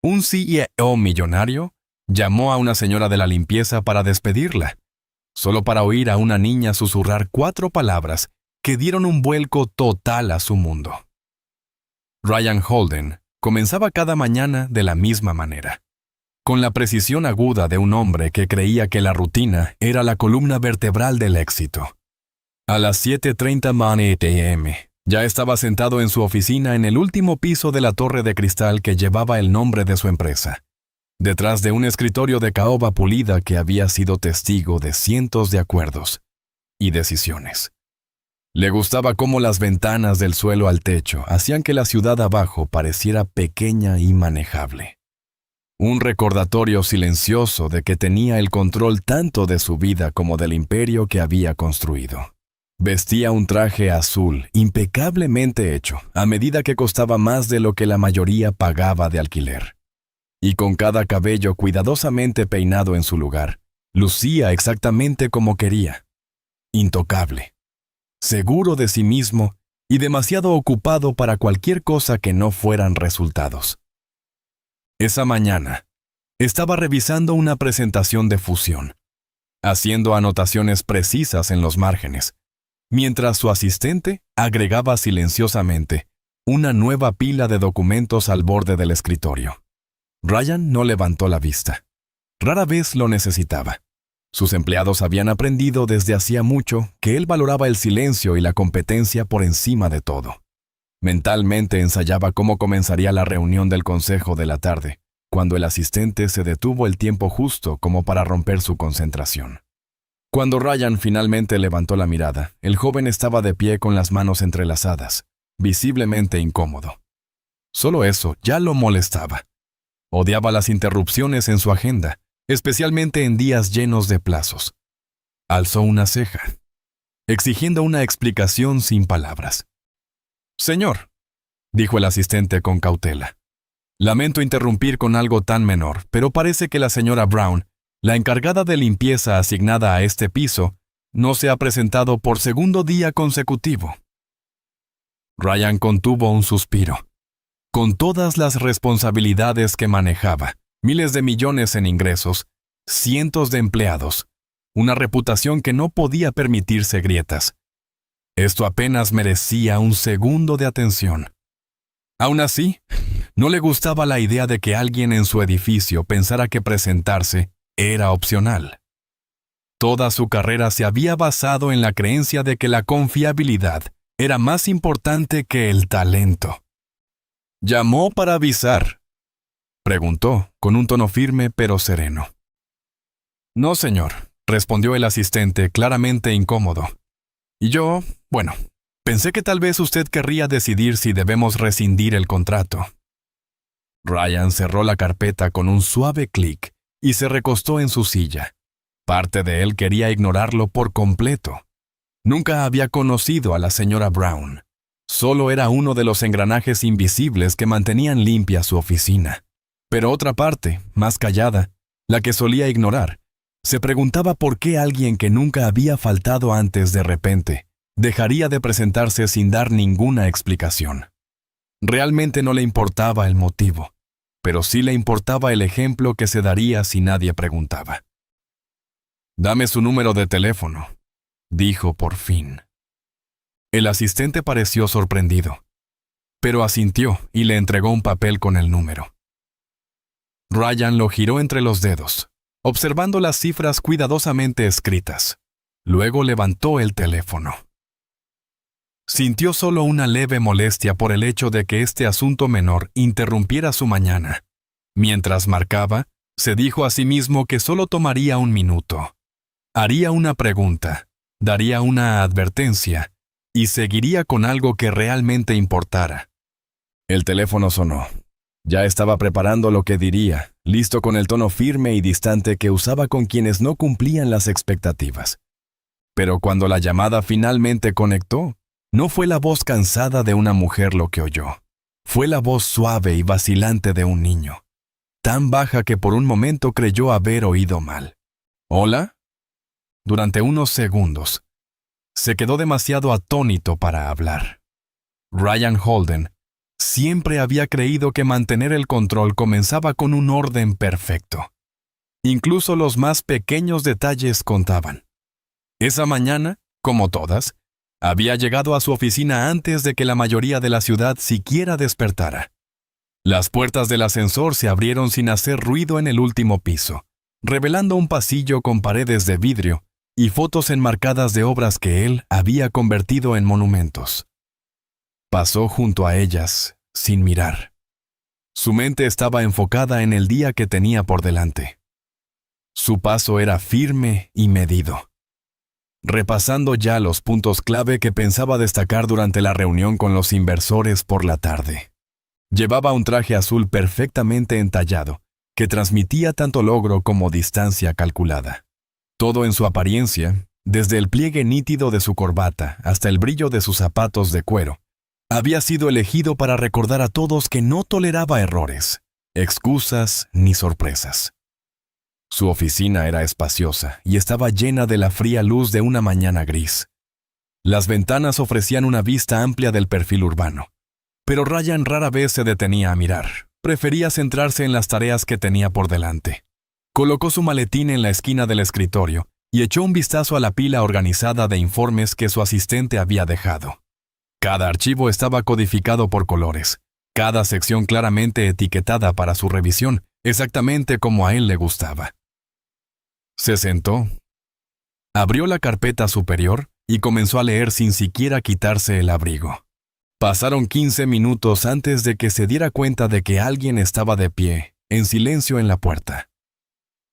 Un CEO millonario llamó a una señora de la limpieza para despedirla, solo para oír a una niña susurrar 4 palabras que dieron un vuelco total a su mundo. Ryan Holden comenzaba cada mañana de la misma manera, con la precisión aguda de un hombre que creía que la rutina era la columna vertebral del éxito. A las 7:30 a.m., ya estaba sentado en su oficina en el último piso de la torre de cristal que llevaba el nombre de su empresa, detrás de un escritorio de caoba pulida que había sido testigo de cientos de acuerdos y decisiones. Le gustaba cómo las ventanas del suelo al techo hacían que la ciudad abajo pareciera pequeña y manejable. Un recordatorio silencioso de que tenía el control tanto de su vida como del imperio que había construido. Vestía un traje azul impecablemente hecho, a medida que costaba más de lo que la mayoría pagaba de alquiler. Y con cada cabello cuidadosamente peinado en su lugar, lucía exactamente como quería. Intocable, seguro de sí mismo y demasiado ocupado para cualquier cosa que no fueran resultados. Esa mañana, estaba revisando una presentación de fusión, haciendo anotaciones precisas en los márgenes, mientras su asistente agregaba silenciosamente una nueva pila de documentos al borde del escritorio. Ryan no levantó la vista. Rara vez lo necesitaba. Sus empleados habían aprendido desde hacía mucho que él valoraba el silencio y la competencia por encima de todo. Mentalmente ensayaba cómo comenzaría la reunión del consejo de la tarde, cuando el asistente se detuvo el tiempo justo como para romper su concentración. Cuando Ryan finalmente levantó la mirada, el joven estaba de pie con las manos entrelazadas, visiblemente incómodo. Solo eso ya lo molestaba. Odiaba las interrupciones en su agenda, especialmente en días llenos de plazos. Alzó una ceja, exigiendo una explicación sin palabras. «Señor», dijo el asistente con cautela, «lamento interrumpir con algo tan menor, pero parece que la señora Brown, la encargada de limpieza asignada a este piso, no se ha presentado por segundo día consecutivo». Ryan contuvo un suspiro. Con todas las responsabilidades que manejaba, miles de millones en ingresos, cientos de empleados, una reputación que no podía permitirse grietas. Esto apenas merecía un segundo de atención. Aún así, no le gustaba la idea de que alguien en su edificio pensara que presentarse era opcional. Toda su carrera se había basado en la creencia de que la confiabilidad era más importante que el talento. «¿Llamó para avisar?», preguntó, con un tono firme pero sereno. «No, señor», respondió el asistente, claramente incómodo. «Y yo, pensé que tal vez usted querría decidir si debemos rescindir el contrato». Ryan cerró la carpeta con un suave clic y se recostó en su silla. Parte de él quería ignorarlo por completo. Nunca había conocido a la señora Brown. Solo era uno de los engranajes invisibles que mantenían limpia su oficina. Pero otra parte, más callada, la que solía ignorar, se preguntaba por qué alguien que nunca había faltado antes de repente dejaría de presentarse sin dar ninguna explicación. Realmente no le importaba el motivo, pero sí le importaba el ejemplo que se daría si nadie preguntaba. «Dame su número de teléfono», dijo por fin. El asistente pareció sorprendido, pero asintió y le entregó un papel con el número. Ryan lo giró entre los dedos, observando las cifras cuidadosamente escritas. Luego levantó el teléfono. Sintió solo una leve molestia por el hecho de que este asunto menor interrumpiera su mañana. Mientras marcaba, se dijo a sí mismo que solo tomaría un minuto. Haría una pregunta, daría una advertencia y seguiría con algo que realmente importara. El teléfono sonó. Ya estaba preparando lo que diría, listo con el tono firme y distante que usaba con quienes no cumplían las expectativas. Pero cuando la llamada finalmente conectó, no fue la voz cansada de una mujer lo que oyó. Fue la voz suave y vacilante de un niño, tan baja que por un momento creyó haber oído mal. «¿Hola?». Durante unos segundos, se quedó demasiado atónito para hablar. Ryan Holden Siempre había creído que mantener el control comenzaba con un orden perfecto. Incluso los más pequeños detalles contaban. Esa mañana, como todas, había llegado a su oficina antes de que la mayoría de la ciudad siquiera despertara. Las puertas del ascensor se abrieron sin hacer ruido en el último piso, revelando un pasillo con paredes de vidrio y fotos enmarcadas de obras que él había convertido en monumentos. Pasó junto a ellas, sin mirar. Su mente estaba enfocada en el día que tenía por delante. Su paso era firme y medido. Repasando ya los puntos clave que pensaba destacar durante la reunión con los inversores por la tarde. Llevaba un traje azul perfectamente entallado, que transmitía tanto logro como distancia calculada. Todo en su apariencia, desde el pliegue nítido de su corbata hasta el brillo de sus zapatos de cuero, había sido elegido para recordar a todos que no toleraba errores, excusas ni sorpresas. Su oficina era espaciosa y estaba llena de la fría luz de una mañana gris. Las ventanas ofrecían una vista amplia del perfil urbano, pero Ryan rara vez se detenía a mirar. Prefería centrarse en las tareas que tenía por delante. Colocó su maletín en la esquina del escritorio y echó un vistazo a la pila organizada de informes que su asistente había dejado. Cada archivo estaba codificado por colores, cada sección claramente etiquetada para su revisión, exactamente como a él le gustaba. Se sentó, abrió la carpeta superior y comenzó a leer sin siquiera quitarse el abrigo. Pasaron 15 minutos antes de que se diera cuenta de que alguien estaba de pie, en silencio en la puerta.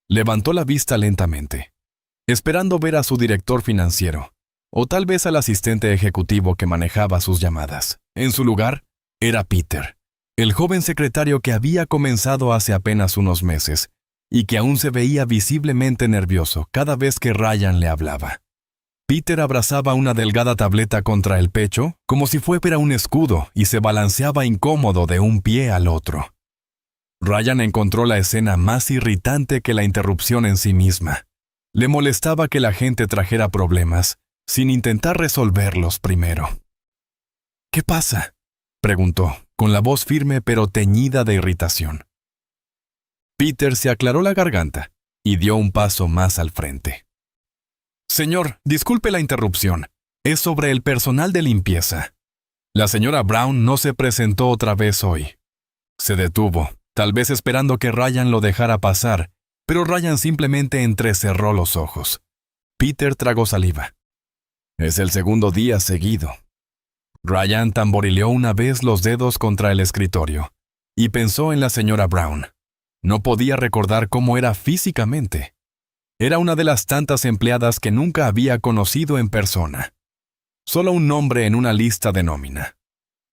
Levantó la vista lentamente, esperando ver a su director financiero, o tal vez al asistente ejecutivo que manejaba sus llamadas. En su lugar, era Peter, el joven secretario que había comenzado hace apenas unos meses, y que aún se veía visiblemente nervioso cada vez que Ryan le hablaba. Peter abrazaba una delgada tableta contra el pecho como si fuera un escudo y se balanceaba incómodo de un pie al otro. Ryan encontró la escena más irritante que la interrupción en sí misma. Le molestaba que la gente trajera problemas, sin intentar resolverlos primero. «¿Qué pasa?», preguntó, con la voz firme pero teñida de irritación. Peter se aclaró la garganta y dio un paso más al frente. «Señor, disculpe la interrupción. Es sobre el personal de limpieza. La señora Brown no se presentó otra vez hoy». Se detuvo, tal vez esperando que Ryan lo dejara pasar, pero Ryan simplemente entrecerró los ojos. Peter tragó saliva. «Es el segundo día seguido». Ryan tamborileó una vez los dedos contra el escritorio y pensó en la señora Brown. No podía recordar cómo era físicamente. Era una de las tantas empleadas que nunca había conocido en persona. Solo un nombre en una lista de nómina.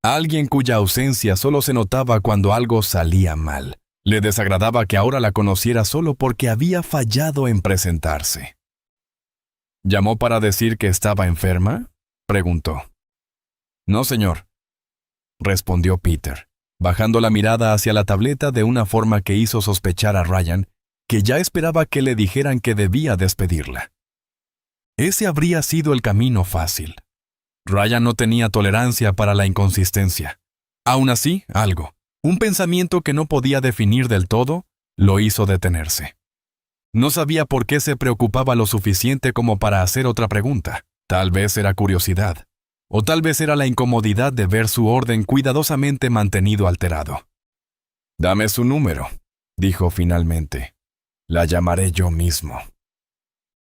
Alguien cuya ausencia solo se notaba cuando algo salía mal. Le desagradaba que ahora la conociera solo porque había fallado en presentarse. «¿Llamó para decir que estaba enferma?», preguntó. «No, señor», respondió Peter, bajando la mirada hacia la tableta de una forma que hizo sospechar a Ryan que ya esperaba que le dijeran que debía despedirla. Ese habría sido el camino fácil. Ryan no tenía tolerancia para la inconsistencia. Aún así, algo, un pensamiento que no podía definir del todo, lo hizo detenerse. No sabía por qué se preocupaba lo suficiente como para hacer otra pregunta. Tal vez era curiosidad, o tal vez era la incomodidad de ver su orden cuidadosamente mantenido alterado. «Dame su número», dijo finalmente. «La llamaré yo mismo».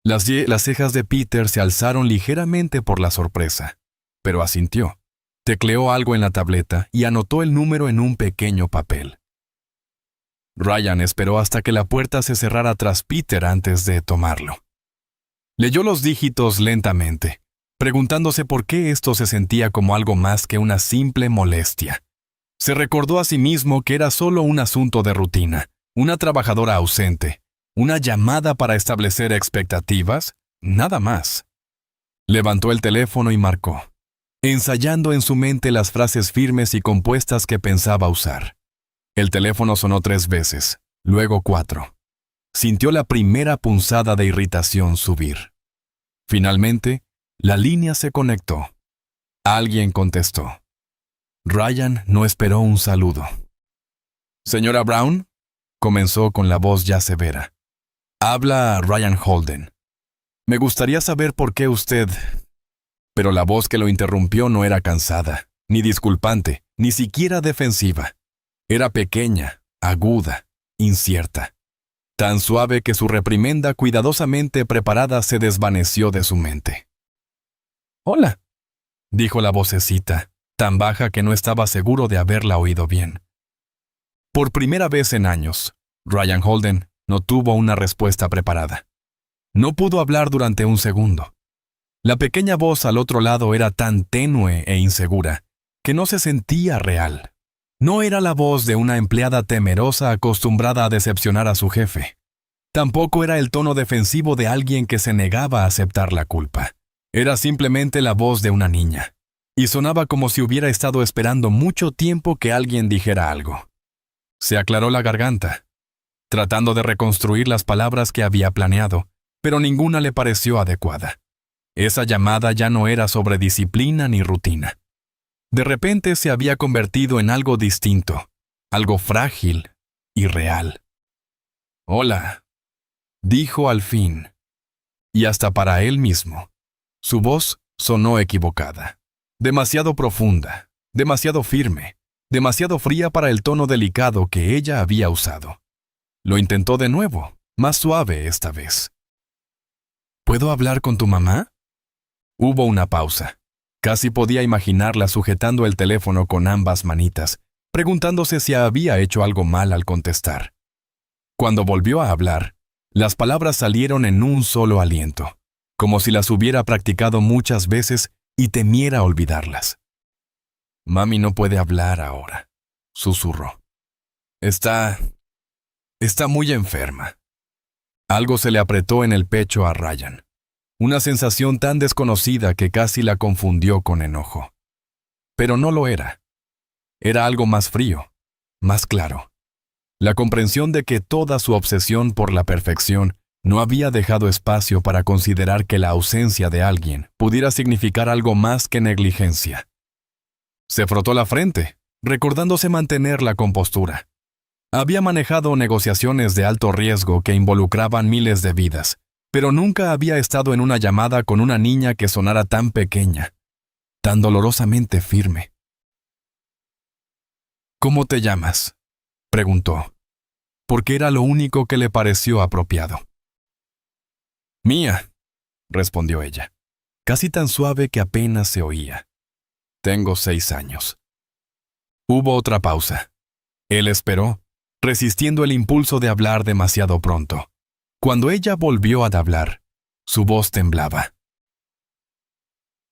Las cejas de Peter se alzaron ligeramente por la sorpresa, pero asintió. Tecleó algo en la tableta y anotó el número en un pequeño papel. Ryan esperó hasta que la puerta se cerrara tras Peter antes de tomarlo. Leyó los dígitos lentamente, preguntándose por qué esto se sentía como algo más que una simple molestia. Se recordó a sí mismo que era solo un asunto de rutina, una trabajadora ausente, una llamada para establecer expectativas, nada más. Levantó el teléfono y marcó, ensayando en su mente las frases firmes y compuestas que pensaba usar. El teléfono sonó 3 veces, luego 4. Sintió la primera punzada de irritación subir. Finalmente, la línea se conectó. Alguien contestó. Ryan no esperó un saludo. «Señora Brown», comenzó con la voz ya severa. «Habla Ryan Holden. Me gustaría saber por qué usted...» Pero la voz que lo interrumpió no era cansada, ni disculpante, ni siquiera defensiva. Era pequeña, aguda, incierta. Tan suave que su reprimenda cuidadosamente preparada se desvaneció de su mente. «Hola», dijo la vocecita, tan baja que no estaba seguro de haberla oído bien. Por primera vez en años, Ryan Holden no tuvo una respuesta preparada. No pudo hablar durante un segundo. La pequeña voz al otro lado era tan tenue e insegura que no se sentía real. No era la voz de una empleada temerosa acostumbrada a decepcionar a su jefe. Tampoco era el tono defensivo de alguien que se negaba a aceptar la culpa. Era simplemente la voz de una niña, y sonaba como si hubiera estado esperando mucho tiempo que alguien dijera algo. Se aclaró la garganta, tratando de reconstruir las palabras que había planeado, pero ninguna le pareció adecuada. Esa llamada ya no era sobre disciplina ni rutina. De repente se había convertido en algo distinto, algo frágil y real. «Hola», dijo al fin, y hasta para él mismo. Su voz sonó equivocada, demasiado profunda, demasiado firme, demasiado fría para el tono delicado que ella había usado. Lo intentó de nuevo, más suave esta vez. «¿Puedo hablar con tu mamá?» Hubo una pausa. Casi podía imaginarla sujetando el teléfono con ambas manitas, preguntándose si había hecho algo mal al contestar. Cuando volvió a hablar, las palabras salieron en un solo aliento, como si las hubiera practicado muchas veces y temiera olvidarlas. «Mami no puede hablar ahora», susurró. Está muy enferma». Algo se le apretó en el pecho a Ryan. Una sensación tan desconocida que casi la confundió con enojo. Pero no lo era. Era algo más frío, más claro. La comprensión de que toda su obsesión por la perfección no había dejado espacio para considerar que la ausencia de alguien pudiera significar algo más que negligencia. Se frotó la frente, recordándose mantener la compostura. Había manejado negociaciones de alto riesgo que involucraban miles de vidas, pero nunca había estado en una llamada con una niña que sonara tan pequeña, tan dolorosamente firme. «¿Cómo te llamas?», preguntó, porque era lo único que le pareció apropiado. «Mía», respondió ella, casi tan suave que apenas se oía. «Tengo 6 años». Hubo otra pausa. Él esperó, resistiendo el impulso de hablar demasiado pronto. Cuando ella volvió a hablar, su voz temblaba.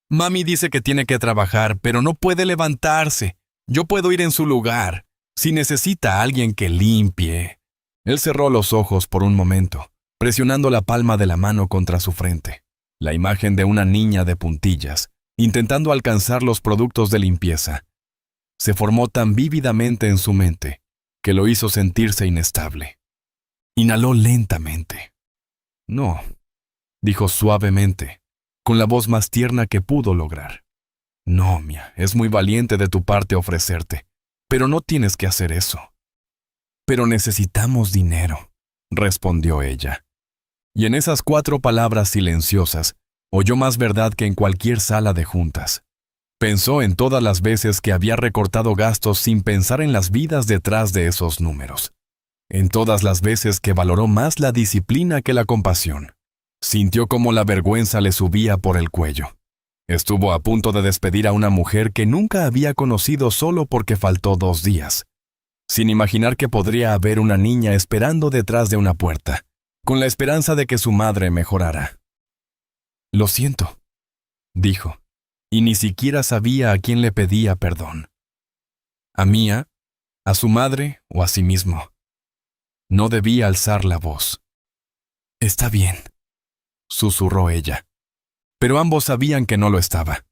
«Mami dice que tiene que trabajar, pero no puede levantarse. Yo puedo ir en su lugar. Si necesita a alguien que limpie». Él cerró los ojos por un momento, presionando la palma de la mano contra su frente. La imagen de una niña de puntillas, intentando alcanzar los productos de limpieza, se formó tan vívidamente en su mente que lo hizo sentirse inestable. Inhaló lentamente. «No», dijo suavemente, con la voz más tierna que pudo lograr. «No, Mia, es muy valiente de tu parte ofrecerte, pero no tienes que hacer eso». «Pero necesitamos dinero», respondió ella. Y en esas 4 palabras silenciosas, oyó más verdad que en cualquier sala de juntas. Pensó en todas las veces que había recortado gastos sin pensar en las vidas detrás de esos números. En todas las veces que valoró más la disciplina que la compasión. Sintió cómo la vergüenza le subía por el cuello. Estuvo a punto de despedir a una mujer que nunca había conocido solo porque faltó 2 días, sin imaginar que podría haber una niña esperando detrás de una puerta, con la esperanza de que su madre mejorara. «Lo siento», dijo, y ni siquiera sabía a quién le pedía perdón. ¿A Mia, a su madre o a sí mismo? No debía alzar la voz. «Está bien», susurró ella, pero ambos sabían que no lo estaba.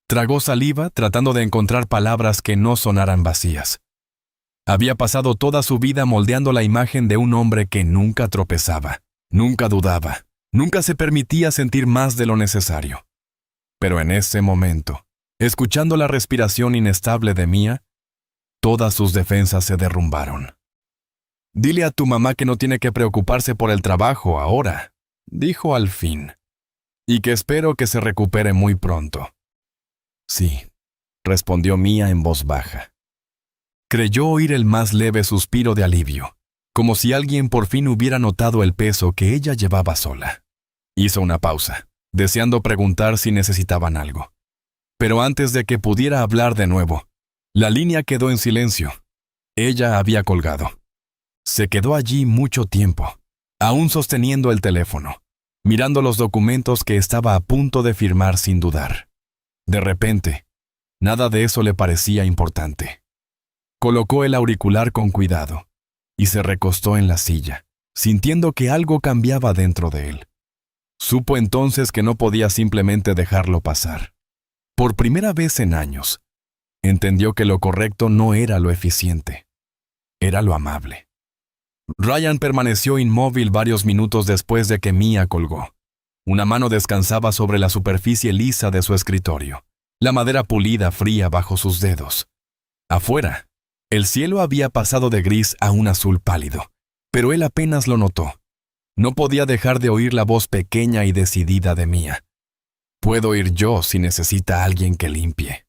Tragó saliva tratando de encontrar palabras que no sonaran vacías. Había pasado toda su vida moldeando la imagen de un hombre que nunca tropezaba, nunca dudaba, nunca se permitía sentir más de lo necesario. Pero en ese momento, Escuchando la respiración inestable de Mia, todas sus defensas se derrumbaron. «Dile a tu mamá que no tiene que preocuparse por el trabajo ahora», dijo al fin, «y que espero que se recupere muy pronto». «Sí», respondió Mia en voz baja. Creyó oír el más leve suspiro de alivio, como si alguien por fin hubiera notado el peso que ella llevaba sola. Hizo una pausa, deseando preguntar si necesitaban algo. Pero antes de que pudiera hablar de nuevo, la línea quedó en silencio. Ella había colgado. Se quedó allí mucho tiempo, aún sosteniendo el teléfono, mirando los documentos que estaba a punto de firmar sin dudar. De repente, nada de eso le parecía importante. Colocó el auricular con cuidado y se recostó en la silla, sintiendo que algo cambiaba dentro de él. Supo entonces que no podía simplemente dejarlo pasar. Por primera vez en años, entendió que lo correcto no era lo eficiente, era lo amable. Ryan permaneció inmóvil varios minutos después de que Mia colgó. Una mano descansaba sobre la superficie lisa de su escritorio, la madera pulida fría bajo sus dedos. Afuera, el cielo había pasado de gris a un azul pálido, pero él apenas lo notó. No podía dejar de oír la voz pequeña y decidida de Mia. «Puedo ir yo si necesita alguien que limpie».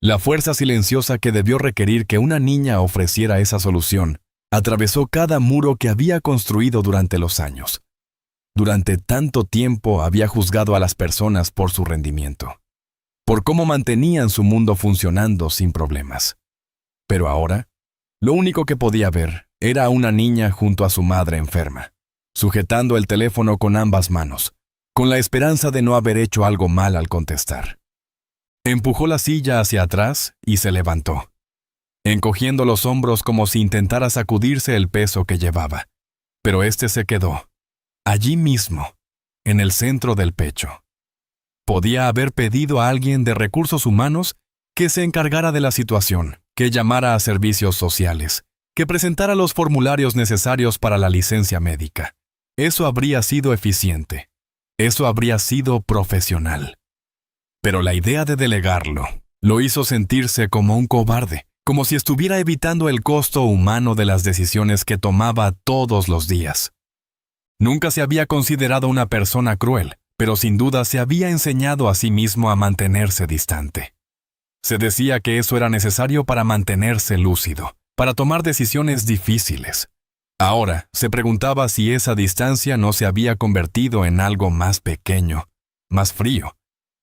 La fuerza silenciosa que debió requerir que una niña ofreciera esa solución atravesó cada muro que había construido durante los años. Durante tanto tiempo había juzgado a las personas por su rendimiento, por cómo mantenían su mundo funcionando sin problemas. Pero ahora, lo único que podía ver era a una niña junto a su madre enferma, sujetando el teléfono con ambas manos, con la esperanza de no haber hecho algo mal al contestar. Empujó la silla hacia atrás y se levantó, encogiendo los hombros como si intentara sacudirse el peso que llevaba, pero este se quedó, allí mismo, en el centro del pecho. Podía haber pedido a alguien de recursos humanos que se encargara de la situación, que llamara a servicios sociales, que presentara los formularios necesarios para la licencia médica. Eso habría sido eficiente. Eso habría sido profesional. Pero la idea de delegarlo lo hizo sentirse como un cobarde, como si estuviera evitando el costo humano de las decisiones que tomaba todos los días. Nunca se había considerado una persona cruel, pero sin duda se había enseñado a sí mismo a mantenerse distante. Se decía que eso era necesario para mantenerse lúcido, para tomar decisiones difíciles. Ahora se preguntaba si esa distancia no se había convertido en algo más pequeño, más frío,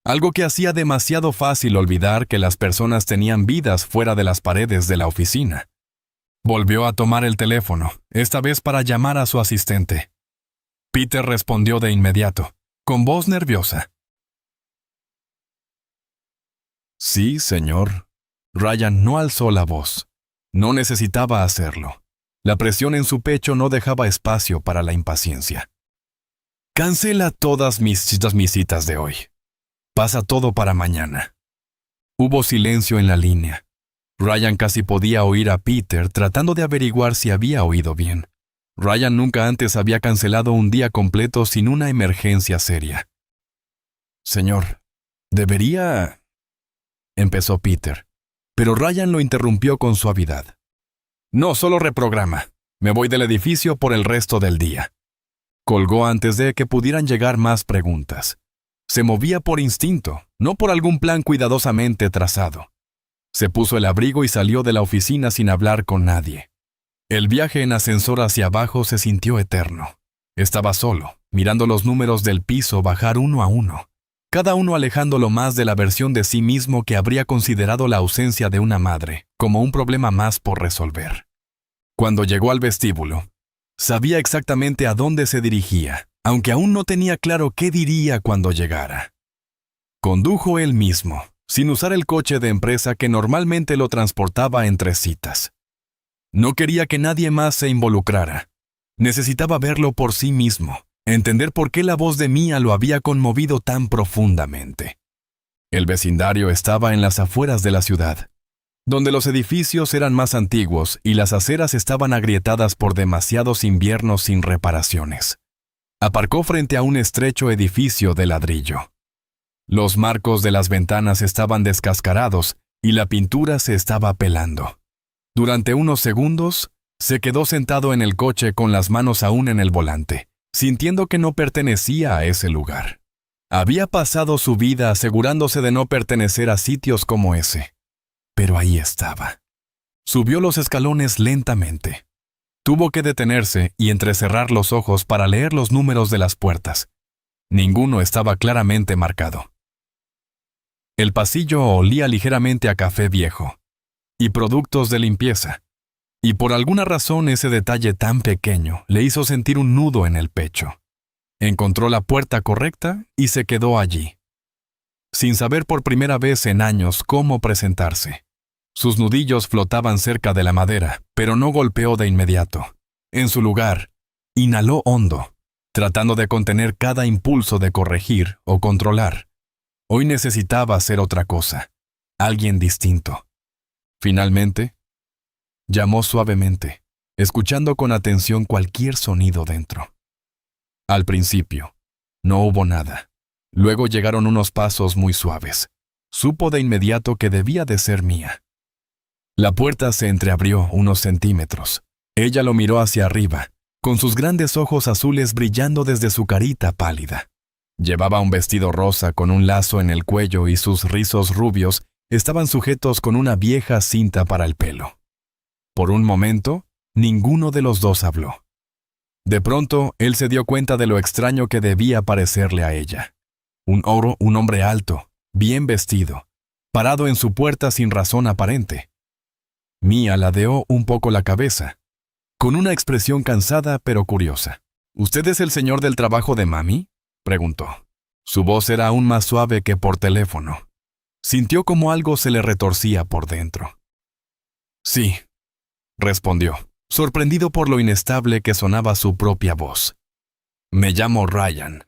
algo que hacía demasiado fácil olvidar que las personas tenían vidas fuera de las paredes de la oficina. Volvió a tomar el teléfono, esta vez para llamar a su asistente. Peter respondió de inmediato, con voz nerviosa. «Sí, señor». Ryan no alzó la voz. No necesitaba hacerlo. La presión en su pecho no dejaba espacio para la impaciencia. «Cancela todas mis citas de hoy. Pasa todo para mañana». Hubo silencio en la línea. Ryan casi podía oír a Peter tratando de averiguar si había oído bien. Ryan nunca antes había cancelado un día completo sin una emergencia seria. «Señor, debería...» empezó Peter, pero Ryan lo interrumpió con suavidad. «No, solo reprograma. Me voy del edificio por el resto del día». Colgó antes de que pudieran llegar más preguntas. Se movía por instinto, no por algún plan cuidadosamente trazado. Se puso el abrigo y salió de la oficina sin hablar con nadie. El viaje en ascensor hacia abajo se sintió eterno. Estaba solo, mirando los números del piso bajar uno a uno, cada uno alejándolo más de la versión de sí mismo que habría considerado la ausencia de una madre como un problema más por resolver. Cuando llegó al vestíbulo, sabía exactamente a dónde se dirigía, aunque aún no tenía claro qué diría cuando llegara. Condujo él mismo, sin usar el coche de empresa que normalmente lo transportaba entre citas. No quería que nadie más se involucrara. Necesitaba verlo por sí mismo, entender por qué la voz de Mia lo había conmovido tan profundamente. El vecindario estaba en las afueras de la ciudad, donde los edificios eran más antiguos y las aceras estaban agrietadas por demasiados inviernos sin reparaciones. Aparcó frente a un estrecho edificio de ladrillo. Los marcos de las ventanas estaban descascarados y la pintura se estaba pelando. Durante unos segundos, se quedó sentado en el coche con las manos aún en el volante, sintiendo que no pertenecía a ese lugar. Había pasado su vida asegurándose de no pertenecer a sitios como ese. Pero ahí estaba. Subió los escalones lentamente. Tuvo que detenerse y entrecerrar los ojos para leer los números de las puertas. Ninguno estaba claramente marcado. El pasillo olía ligeramente a café viejo y productos de limpieza, y por alguna razón ese detalle tan pequeño le hizo sentir un nudo en el pecho. Encontró la puerta correcta y se quedó allí, sin saber por primera vez en años cómo presentarse. Sus nudillos flotaban cerca de la madera, pero no golpeó de inmediato. En su lugar, inhaló hondo, tratando de contener cada impulso de corregir o controlar. Hoy necesitaba hacer otra cosa, alguien distinto. Finalmente, llamó suavemente, escuchando con atención cualquier sonido dentro. Al principio, no hubo nada. Luego llegaron unos pasos muy suaves. Supo de inmediato que debía de ser Mia. La puerta se entreabrió unos centímetros. Ella lo miró hacia arriba, con sus grandes ojos azules brillando desde su carita pálida. Llevaba un vestido rosa con un lazo en el cuello y sus rizos rubios estaban sujetos con una vieja cinta para el pelo. Por un momento, ninguno de los dos habló. De pronto, él se dio cuenta de lo extraño que debía parecerle a ella. Un hombre alto, bien vestido, parado en su puerta sin razón aparente. Mia ladeó un poco la cabeza, con una expresión cansada pero curiosa. ¿Usted es el señor del trabajo de mami?, preguntó. Su voz era aún más suave que por teléfono. Sintió como algo se le retorcía por dentro. Sí, respondió, sorprendido por lo inestable que sonaba su propia voz. Me llamo Ryan.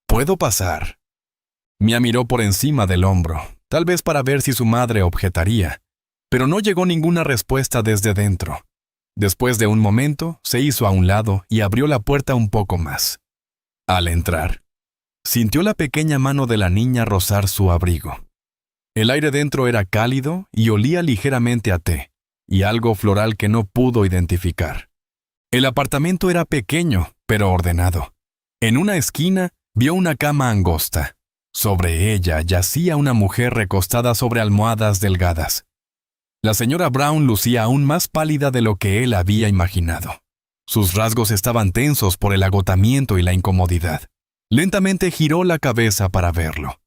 ¿Puedo pasar? Mia miró por encima del hombro, tal vez para ver si su madre objetaría, pero no llegó ninguna respuesta desde dentro. Después de un momento, se hizo a un lado y abrió la puerta un poco más. Al entrar, sintió la pequeña mano de la niña rozar su abrigo. El aire dentro era cálido y olía ligeramente a té, y algo floral que no pudo identificar. El apartamento era pequeño, pero ordenado. En una esquina, vio una cama angosta. Sobre ella yacía una mujer recostada sobre almohadas delgadas. La señora Brown lucía aún más pálida de lo que él había imaginado. Sus rasgos estaban tensos por el agotamiento y la incomodidad. Lentamente giró la cabeza para verlo.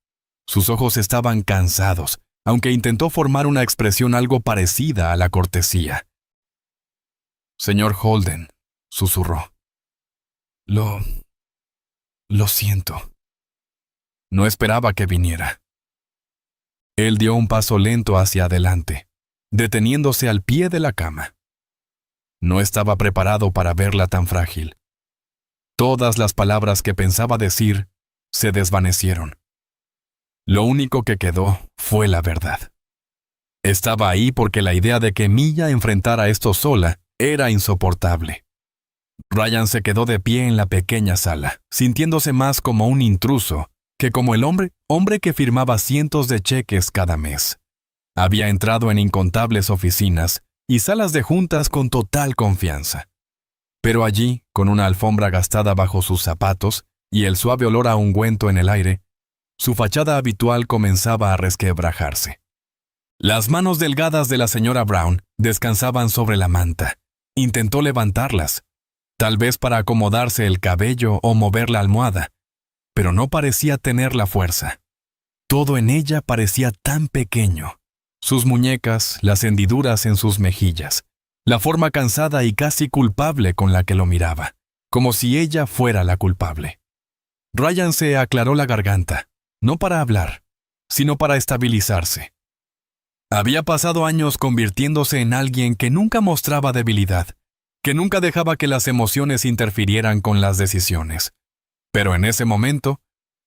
Sus ojos estaban cansados, aunque intentó formar una expresión algo parecida a la cortesía. «Señor Holden», susurró. Lo siento. No esperaba que viniera. Él dio un paso lento hacia adelante, deteniéndose al pie de la cama. No estaba preparado para verla tan frágil. Todas las palabras que pensaba decir se desvanecieron. Lo único que quedó fue la verdad. Estaba ahí porque la idea de que Mia enfrentara esto sola era insoportable. Ryan se quedó de pie en la pequeña sala, sintiéndose más como un intruso que como el hombre que firmaba cientos de cheques cada mes. Había entrado en incontables oficinas y salas de juntas con total confianza. Pero allí, con una alfombra gastada bajo sus zapatos y el suave olor a ungüento en el aire, su fachada habitual comenzaba a resquebrajarse. Las manos delgadas de la señora Brown descansaban sobre la manta. Intentó levantarlas, tal vez para acomodarse el cabello o mover la almohada, pero no parecía tener la fuerza. Todo en ella parecía tan pequeño. Sus muñecas, las hendiduras en sus mejillas, la forma cansada y casi culpable con la que lo miraba, como si ella fuera la culpable. Ryan se aclaró la garganta, no para hablar, sino para estabilizarse. Había pasado años convirtiéndose en alguien que nunca mostraba debilidad, que nunca dejaba que las emociones interfirieran con las decisiones. Pero en ese momento,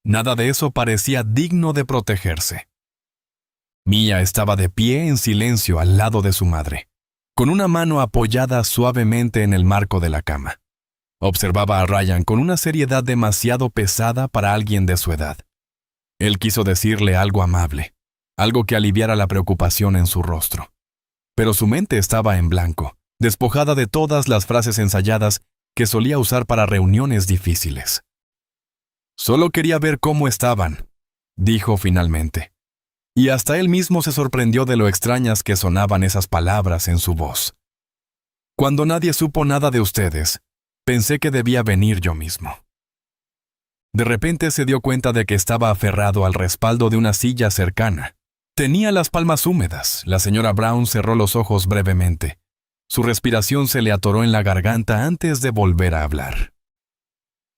nada de eso parecía digno de protegerse. Mia estaba de pie en silencio al lado de su madre, con una mano apoyada suavemente en el marco de la cama. Observaba a Ryan con una seriedad demasiado pesada para alguien de su edad. Él quiso decirle algo amable, algo que aliviara la preocupación en su rostro. Pero su mente estaba en blanco, despojada de todas las frases ensayadas que solía usar para reuniones difíciles. «Solo quería ver cómo estaban», dijo finalmente. Y hasta él mismo se sorprendió de lo extrañas que sonaban esas palabras en su voz. «Cuando nadie supo nada de ustedes, pensé que debía venir yo mismo». De repente se dio cuenta de que estaba aferrado al respaldo de una silla cercana. Tenía las palmas húmedas. La señora Brown cerró los ojos brevemente. Su respiración se le atoró en la garganta antes de volver a hablar.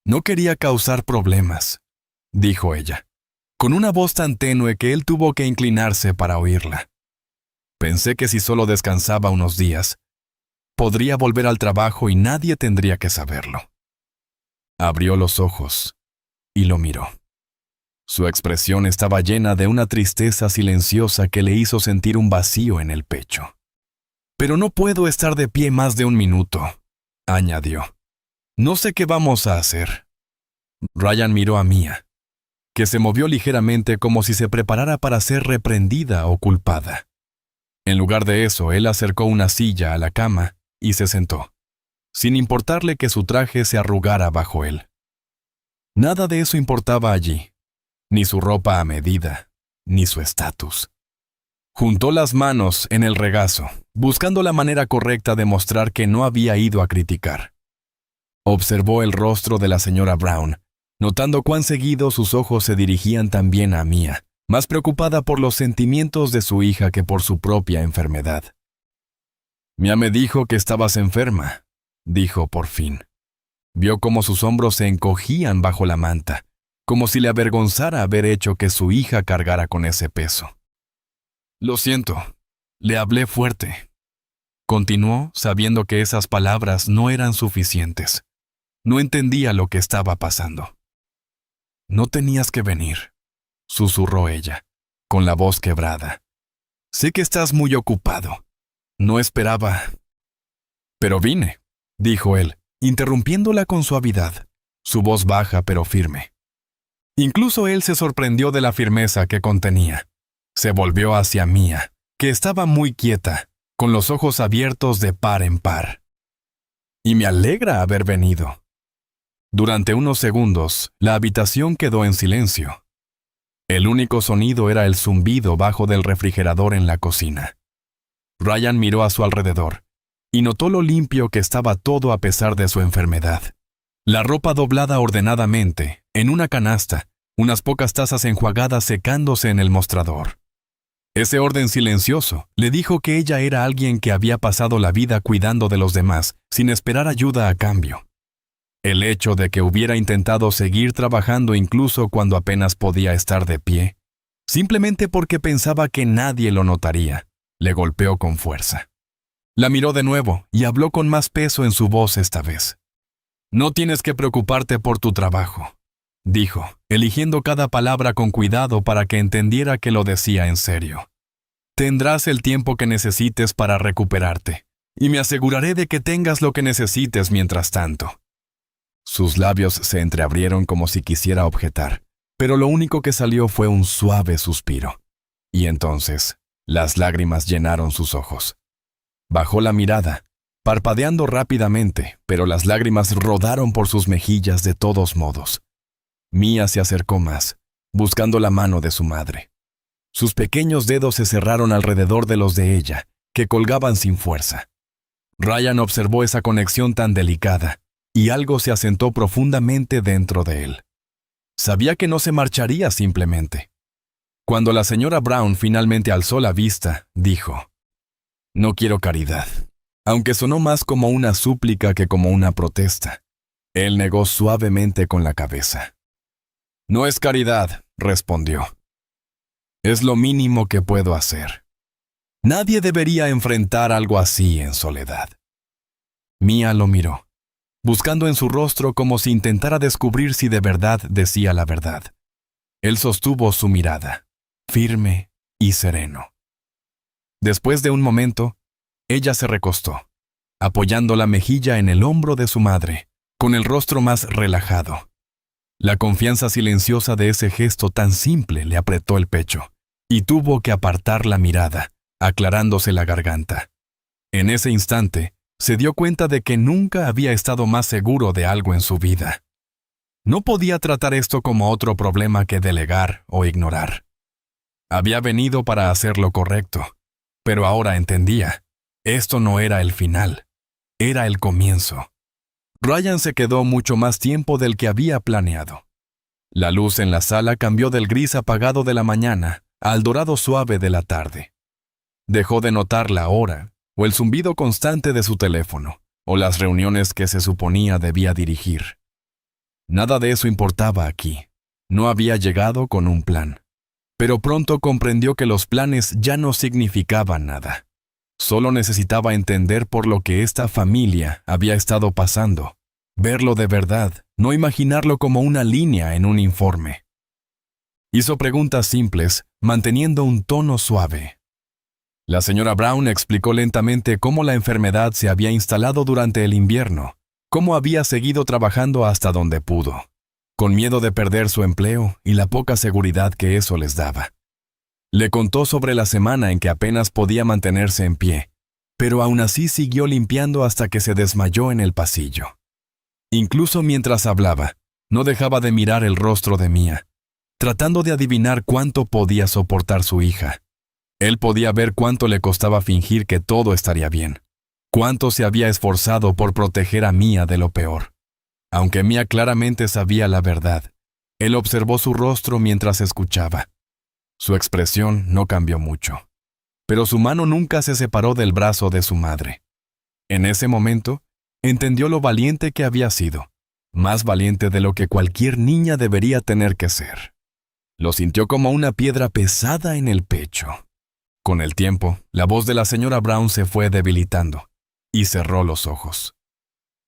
«No quería causar problemas», dijo ella, con una voz tan tenue que él tuvo que inclinarse para oírla. «Pensé que si solo descansaba unos días, podría volver al trabajo y nadie tendría que saberlo». Abrió los ojos y lo miró. Su expresión estaba llena de una tristeza silenciosa que le hizo sentir un vacío en el pecho. «Pero no puedo estar de pie más de un minuto», añadió. «No sé qué vamos a hacer». Ryan miró a Mia, que se movió ligeramente como si se preparara para ser reprendida o culpada. En lugar de eso, él acercó una silla a la cama y se sentó, sin importarle que su traje se arrugara bajo él. Nada de eso importaba allí, ni su ropa a medida, ni su estatus. Juntó las manos en el regazo, buscando la manera correcta de mostrar que no había ido a criticar. Observó el rostro de la señora Brown, notando cuán seguido sus ojos se dirigían también a Mia, más preocupada por los sentimientos de su hija que por su propia enfermedad. «Mia me dijo que estabas enferma», dijo por fin. Vio cómo sus hombros se encogían bajo la manta, como si le avergonzara haber hecho que su hija cargara con ese peso. «Lo siento, le hablé fuerte», continuó, sabiendo que esas palabras no eran suficientes. No entendía lo que estaba pasando. «No tenías que venir», susurró ella, con la voz quebrada. «Sé que estás muy ocupado. No esperaba». «Pero vine», dijo él, interrumpiéndola con suavidad, su voz baja pero firme. Incluso él se sorprendió de la firmeza que contenía. Se volvió hacia Mia, que estaba muy quieta, con los ojos abiertos de par en par. «Y me alegra haber venido». Durante unos segundos, la habitación quedó en silencio. El único sonido era el zumbido bajo del refrigerador en la cocina. Ryan miró a su alrededor y notó lo limpio que estaba todo a pesar de su enfermedad. La ropa doblada ordenadamente, en una canasta, unas pocas tazas enjuagadas secándose en el mostrador. Ese orden silencioso le dijo que ella era alguien que había pasado la vida cuidando de los demás, sin esperar ayuda a cambio. El hecho de que hubiera intentado seguir trabajando incluso cuando apenas podía estar de pie, simplemente porque pensaba que nadie lo notaría, le golpeó con fuerza. La miró de nuevo y habló con más peso en su voz esta vez. «No tienes que preocuparte por tu trabajo», dijo, eligiendo cada palabra con cuidado para que entendiera que lo decía en serio. «Tendrás el tiempo que necesites para recuperarte, y me aseguraré de que tengas lo que necesites mientras tanto». Sus labios se entreabrieron como si quisiera objetar, pero lo único que salió fue un suave suspiro. Y entonces, las lágrimas llenaron sus ojos. Bajó la mirada, parpadeando rápidamente, pero las lágrimas rodaron por sus mejillas de todos modos. Mia se acercó más, buscando la mano de su madre. Sus pequeños dedos se cerraron alrededor de los de ella, que colgaban sin fuerza. Ryan observó esa conexión tan delicada, y algo se asentó profundamente dentro de él. Sabía que no se marcharía simplemente. Cuando la señora Brown finalmente alzó la vista, dijo: «No quiero caridad», aunque sonó más como una súplica que como una protesta. Él negó suavemente con la cabeza. «No es caridad», respondió. «Es lo mínimo que puedo hacer. Nadie debería enfrentar algo así en soledad». Mia lo miró, buscando en su rostro como si intentara descubrir si de verdad decía la verdad. Él sostuvo su mirada, firme y sereno. Después de un momento, ella se recostó, apoyando la mejilla en el hombro de su madre, con el rostro más relajado. La confianza silenciosa de ese gesto tan simple le apretó el pecho, y tuvo que apartar la mirada, aclarándose la garganta. En ese instante, se dio cuenta de que nunca había estado más seguro de algo en su vida. No podía tratar esto como otro problema que delegar o ignorar. Había venido para hacer lo correcto, pero ahora entendía. Esto no era el final, era el comienzo. Ryan se quedó mucho más tiempo del que había planeado. La luz en la sala cambió del gris apagado de la mañana al dorado suave de la tarde. Dejó de notar la hora, o el zumbido constante de su teléfono, o las reuniones que se suponía debía dirigir. Nada de eso importaba aquí. No había llegado con un plan. Pero pronto comprendió que los planes ya no significaban nada. Solo necesitaba entender por lo que esta familia había estado pasando, verlo de verdad, no imaginarlo como una línea en un informe. Hizo preguntas simples, manteniendo un tono suave. La señora Brown explicó lentamente cómo la enfermedad se había instalado durante el invierno, cómo había seguido trabajando hasta donde pudo, con miedo de perder su empleo y la poca seguridad que eso les daba. Le contó sobre la semana en que apenas podía mantenerse en pie, pero aún así siguió limpiando hasta que se desmayó en el pasillo. Incluso mientras hablaba, no dejaba de mirar el rostro de Mia, tratando de adivinar cuánto podía soportar su hija. Él podía ver cuánto le costaba fingir que todo estaría bien, cuánto se había esforzado por proteger a Mia de lo peor. Aunque Mia claramente sabía la verdad, él observó su rostro mientras escuchaba. Su expresión no cambió mucho, pero su mano nunca se separó del brazo de su madre. En ese momento, entendió lo valiente que había sido, más valiente de lo que cualquier niña debería tener que ser. Lo sintió como una piedra pesada en el pecho. Con el tiempo, la voz de la señora Brown se fue debilitando, y cerró los ojos.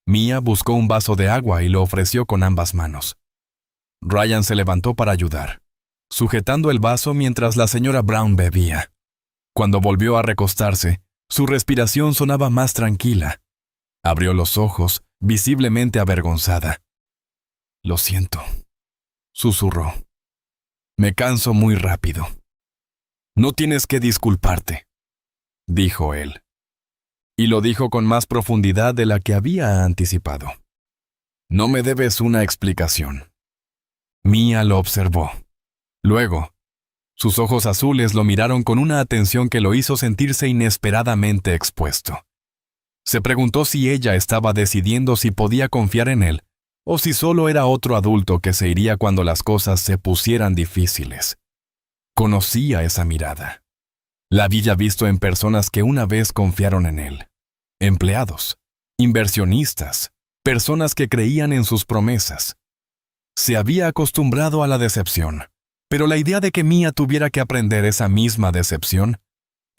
Mia buscó un vaso de agua y lo ofreció con ambas manos. Ryan se levantó para ayudar, sujetando el vaso mientras la señora Brown bebía. Cuando volvió a recostarse, su respiración sonaba más tranquila. Abrió los ojos, visiblemente avergonzada. «Lo siento», susurró. «Me canso muy rápido». «No tienes que disculparte», dijo él. Y lo dijo con más profundidad de la que había anticipado. «No me debes una explicación». Mia lo observó. Luego, sus ojos azules lo miraron con una atención que lo hizo sentirse inesperadamente expuesto. Se preguntó si ella estaba decidiendo si podía confiar en él, o si solo era otro adulto que se iría cuando las cosas se pusieran difíciles. Conocía esa mirada. La había visto en personas que una vez confiaron en él. Empleados, inversionistas, personas que creían en sus promesas. Se había acostumbrado a la decepción, pero la idea de que Mia tuviera que aprender esa misma decepción,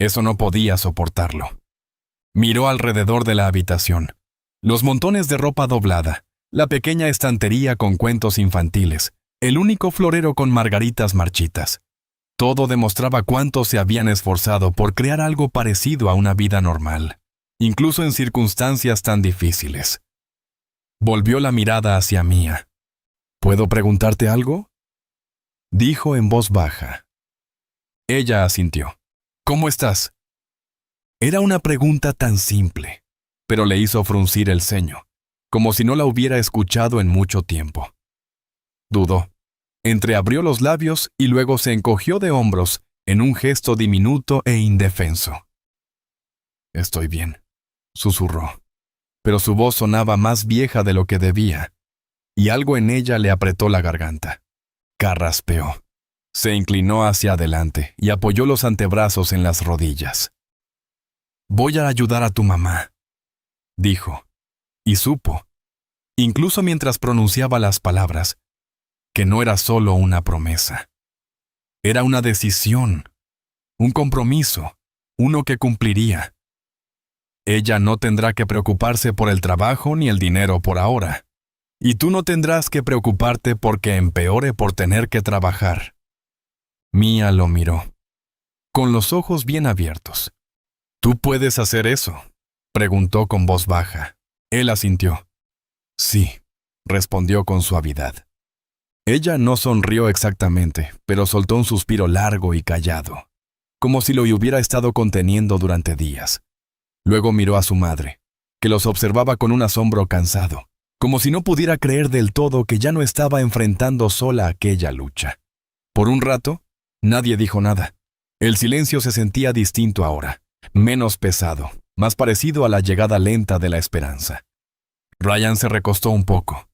eso no podía soportarlo. Miró alrededor de la habitación. Los montones de ropa doblada, la pequeña estantería con cuentos infantiles, el único florero con margaritas marchitas. Todo demostraba cuánto se habían esforzado por crear algo parecido a una vida normal, incluso en circunstancias tan difíciles. Volvió la mirada hacia Mia. «¿Puedo preguntarte algo?», dijo en voz baja. Ella asintió. «¿Cómo estás?». Era una pregunta tan simple, pero le hizo fruncir el ceño, como si no la hubiera escuchado en mucho tiempo. Dudó. Entreabrió los labios y luego se encogió de hombros en un gesto diminuto e indefenso. «Estoy bien», susurró, pero su voz sonaba más vieja de lo que debía, y algo en ella le apretó la garganta. Carraspeó. Se inclinó hacia adelante y apoyó los antebrazos en las rodillas. «Voy a ayudar a tu mamá», dijo, y supo, incluso mientras pronunciaba las palabras, que no era solo una promesa. Era una decisión, un compromiso, uno que cumpliría. Ella no tendrá que preocuparse por el trabajo ni el dinero por ahora, y tú no tendrás que preocuparte porque empeore por tener que trabajar. Mia lo miró, con los ojos bien abiertos. «¿Tú puedes hacer eso?», preguntó con voz baja. Él asintió. «Sí», respondió con suavidad. Ella no sonrió exactamente, pero soltó un suspiro largo y callado, como si lo hubiera estado conteniendo durante días. Luego miró a su madre, que los observaba con un asombro cansado, como si no pudiera creer del todo que ya no estaba enfrentando sola aquella lucha. Por un rato, nadie dijo nada. El silencio se sentía distinto ahora, menos pesado, más parecido a la llegada lenta de la esperanza. Ryan se recostó un poco,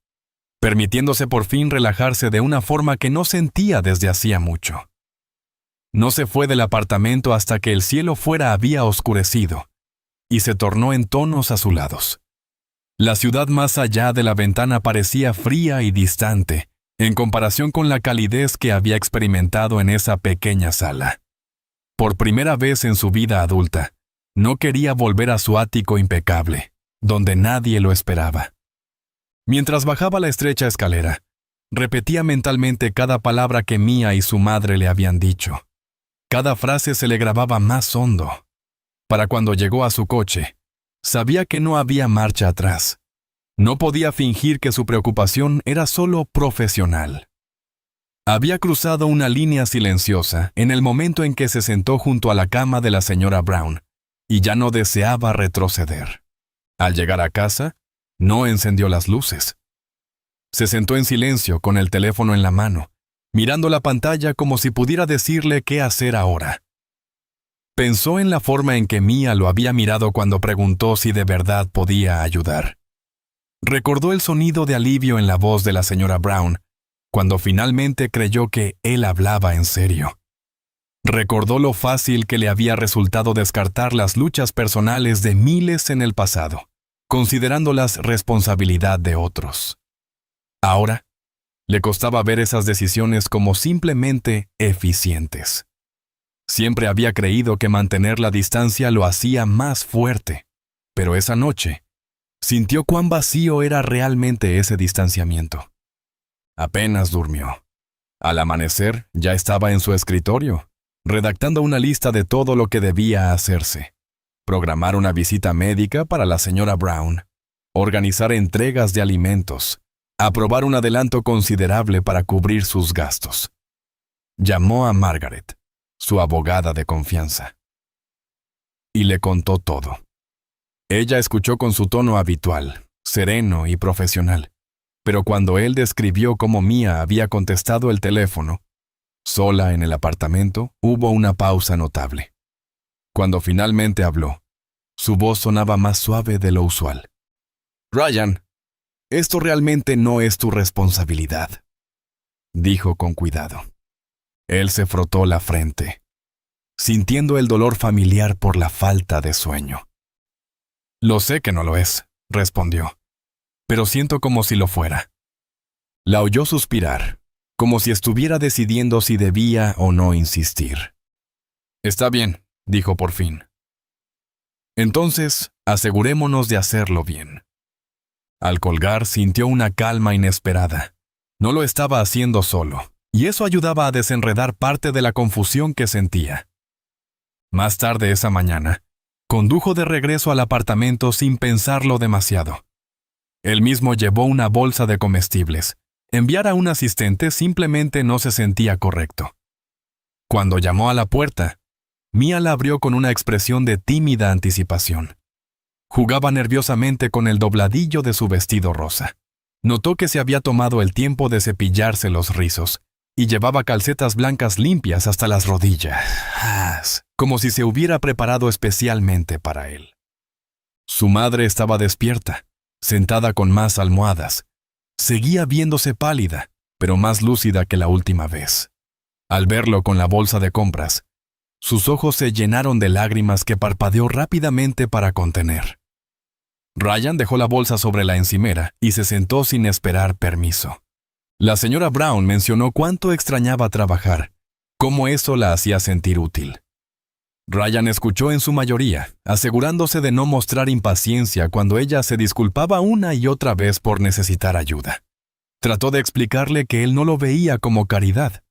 permitiéndose por fin relajarse de una forma que no sentía desde hacía mucho. No se fue del apartamento hasta que el cielo fuera había oscurecido y se tornó en tonos azulados. La ciudad más allá de la ventana parecía fría y distante en comparación con la calidez que había experimentado en esa pequeña sala. Por primera vez en su vida adulta, no quería volver a su ático impecable, donde nadie lo esperaba. Mientras bajaba la estrecha escalera, repetía mentalmente cada palabra que Mia y su madre le habían dicho. Cada frase se le grababa más hondo. Para cuando llegó a su coche, sabía que no había marcha atrás. No podía fingir que su preocupación era solo profesional. Había cruzado una línea silenciosa en el momento en que se sentó junto a la cama de la señora Brown, y ya no deseaba retroceder. Al llegar a casa, no encendió las luces. Se sentó en silencio con el teléfono en la mano, mirando la pantalla como si pudiera decirle qué hacer ahora. Pensó en la forma en que Mia lo había mirado cuando preguntó si de verdad podía ayudar. Recordó el sonido de alivio en la voz de la señora Brown, cuando finalmente creyó que él hablaba en serio. Recordó lo fácil que le había resultado descartar las luchas personales de miles en el pasado, considerándolas responsabilidad de otros. Ahora, le costaba ver esas decisiones como simplemente eficientes. Siempre había creído que mantener la distancia lo hacía más fuerte, pero esa noche sintió cuán vacío era realmente ese distanciamiento. Apenas durmió. Al amanecer, ya estaba en su escritorio, redactando una lista de todo lo que debía hacerse. Programar una visita médica para la señora Brown, organizar entregas de alimentos, aprobar un adelanto considerable para cubrir sus gastos. Llamó a Margaret, su abogada de confianza, y le contó todo. Ella escuchó con su tono habitual, sereno y profesional, pero cuando él describió cómo Mia había contestado el teléfono, sola en el apartamento, hubo una pausa notable. Cuando finalmente habló, su voz sonaba más suave de lo usual. «Ryan, esto realmente no es tu responsabilidad», dijo con cuidado. Él se frotó la frente, sintiendo el dolor familiar por la falta de sueño. «Lo sé que no lo es», respondió, «pero siento como si lo fuera». La oyó suspirar, como si estuviera decidiendo si debía o no insistir. «Está bien», dijo por fin. «Entonces, asegurémonos de hacerlo bien». Al colgar, sintió una calma inesperada. No lo estaba haciendo solo, y eso ayudaba a desenredar parte de la confusión que sentía. Más tarde esa mañana, condujo de regreso al apartamento sin pensarlo demasiado. Él mismo llevó una bolsa de comestibles. Enviar a un asistente simplemente no se sentía correcto. Cuando llamó a la puerta, Mia la abrió con una expresión de tímida anticipación. Jugaba nerviosamente con el dobladillo de su vestido rosa. Notó que se había tomado el tiempo de cepillarse los rizos y llevaba calcetas blancas limpias hasta las rodillas, como si se hubiera preparado especialmente para él. Su madre estaba despierta, sentada con más almohadas. Seguía viéndose pálida, pero más lúcida que la última vez. Al verlo con la bolsa de compras, sus ojos se llenaron de lágrimas que parpadeó rápidamente para contener. Ryan dejó la bolsa sobre la encimera y se sentó sin esperar permiso. La señora Brown mencionó cuánto extrañaba trabajar, cómo eso la hacía sentir útil. Ryan escuchó en su mayoría, asegurándose de no mostrar impaciencia cuando ella se disculpaba una y otra vez por necesitar ayuda. Trató de explicarle que él no lo veía como caridad,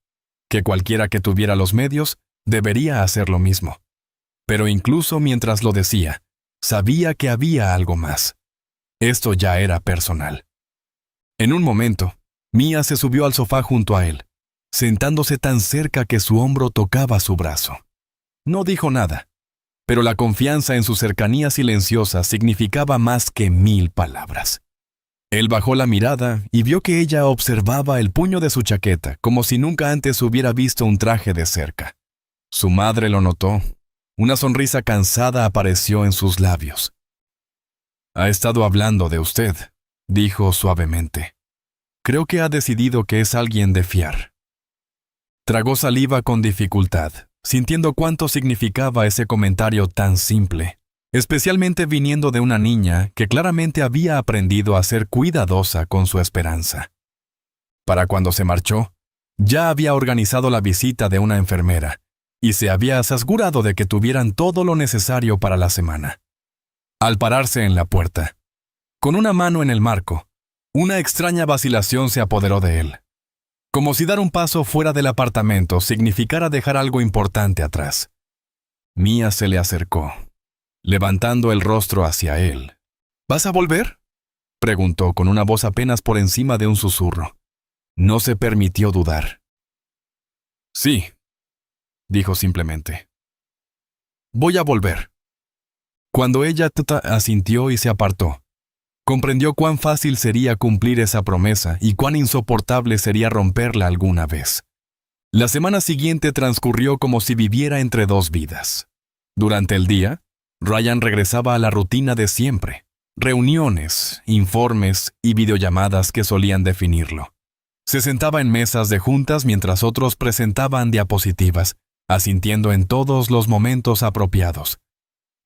que cualquiera que tuviera los medios debería hacer lo mismo. Pero incluso mientras lo decía, sabía que había algo más. Esto ya era personal. En un momento, Mia se subió al sofá junto a él, sentándose tan cerca que su hombro tocaba su brazo. No dijo nada, pero la confianza en su cercanía silenciosa significaba más que 1000 palabras. Él bajó la mirada y vio que ella observaba el puño de su chaqueta, como si nunca antes hubiera visto un traje de cerca. Su madre lo notó. Una sonrisa cansada apareció en sus labios. «Ha estado hablando de usted», dijo suavemente. «Creo que ha decidido que es alguien de fiar». Tragó saliva con dificultad, sintiendo cuánto significaba ese comentario tan simple, especialmente viniendo de una niña que claramente había aprendido a ser cuidadosa con su esperanza. Para cuando se marchó, ya había organizado la visita de una enfermera y se había asegurado de que tuvieran todo lo necesario para la semana. Al pararse en la puerta, con una mano en el marco, una extraña vacilación se apoderó de él, como si dar un paso fuera del apartamento significara dejar algo importante atrás. Mia se le acercó, levantando el rostro hacia él. «¿Vas a volver?», preguntó con una voz apenas por encima de un susurro. No se permitió dudar. «Sí», dijo simplemente. «Voy a volver». Cuando ella asintió y se apartó, comprendió cuán fácil sería cumplir esa promesa y cuán insoportable sería romperla alguna vez. La semana siguiente transcurrió como si viviera entre dos vidas. Durante el día, Ryan regresaba a la rutina de siempre, reuniones, informes y videollamadas que solían definirlo. Se sentaba en mesas de juntas mientras otros presentaban diapositivas, asintiendo en todos los momentos apropiados.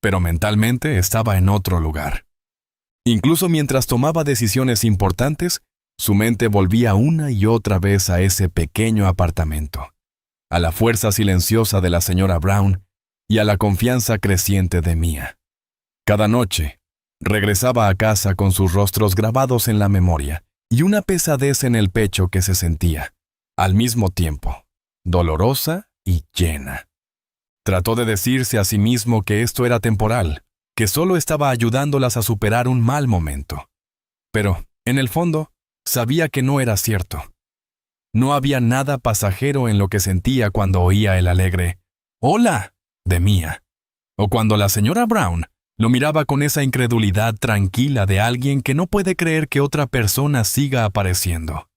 Pero mentalmente estaba en otro lugar. Incluso mientras tomaba decisiones importantes, su mente volvía una y otra vez a ese pequeño apartamento, a la fuerza silenciosa de la señora Brown y a la confianza creciente de Mia. Cada noche, regresaba a casa con sus rostros grabados en la memoria y una pesadez en el pecho que se sentía, al mismo tiempo, dolorosa y llena. Trató de decirse a sí mismo que esto era temporal, que solo estaba ayudándolas a superar un mal momento. Pero, en el fondo, sabía que no era cierto. No había nada pasajero en lo que sentía cuando oía el alegre «Hola» de Mia, o cuando la señora Brown lo miraba con esa incredulidad tranquila de alguien que no puede creer que otra persona siga apareciendo.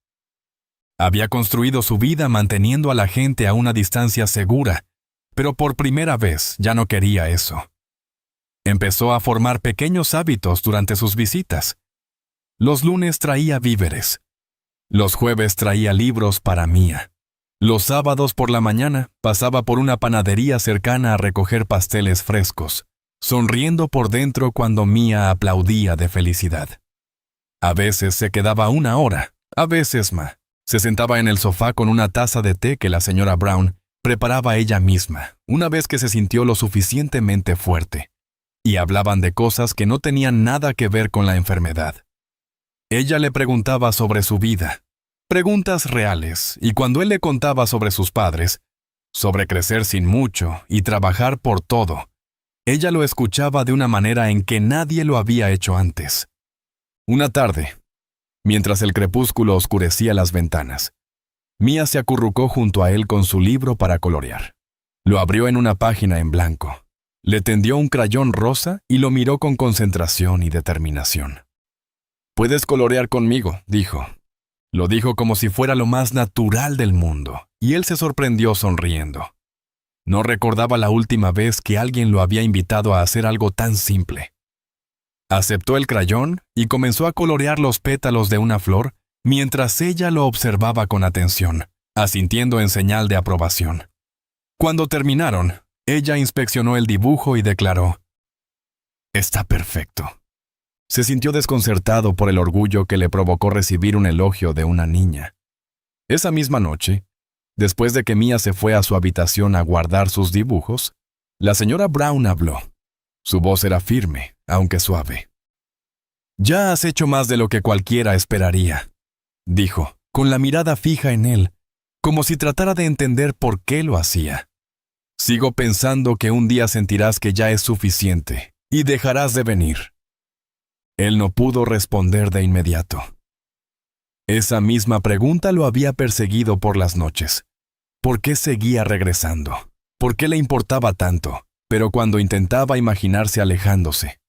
Había construido su vida manteniendo a la gente a una distancia segura, pero por primera vez ya no quería eso. Empezó a formar pequeños hábitos durante sus visitas. Los lunes traía víveres. Los jueves traía libros para Mia. Los sábados por la mañana pasaba por una panadería cercana a recoger pasteles frescos, sonriendo por dentro cuando Mia aplaudía de felicidad. A veces se quedaba 1 hora, a veces más. Se sentaba en el sofá con una taza de té que la señora Brown preparaba ella misma, una vez que se sintió lo suficientemente fuerte, y hablaban de cosas que no tenían nada que ver con la enfermedad. Ella le preguntaba sobre su vida, preguntas reales, y cuando él le contaba sobre sus padres, sobre crecer sin mucho y trabajar por todo, ella lo escuchaba de una manera en que nadie lo había hecho antes. Una tarde, mientras el crepúsculo oscurecía las ventanas, Mia se acurrucó junto a él con su libro para colorear. Lo abrió en una página en blanco, le tendió un crayón rosa y lo miró con concentración y determinación. «Puedes colorear conmigo», dijo. Lo dijo como si fuera lo más natural del mundo, y él se sorprendió sonriendo. No recordaba la última vez que alguien lo había invitado a hacer algo tan simple. Aceptó el crayón y comenzó a colorear los pétalos de una flor mientras ella lo observaba con atención, asintiendo en señal de aprobación. Cuando terminaron, ella inspeccionó el dibujo y declaró: «Está perfecto». Se sintió desconcertado por el orgullo que le provocó recibir un elogio de una niña. Esa misma noche, después de que Mia se fue a su habitación a guardar sus dibujos, la señora Brown habló. Su voz era firme, aunque suave. «Ya has hecho más de lo que cualquiera esperaría», dijo, con la mirada fija en él, como si tratara de entender por qué lo hacía. «Sigo pensando que un día sentirás que ya es suficiente y dejarás de venir». Él no pudo responder de inmediato. Esa misma pregunta lo había perseguido por las noches. ¿Por qué seguía regresando? ¿Por qué le importaba tanto? Pero cuando intentaba imaginarse alejándose,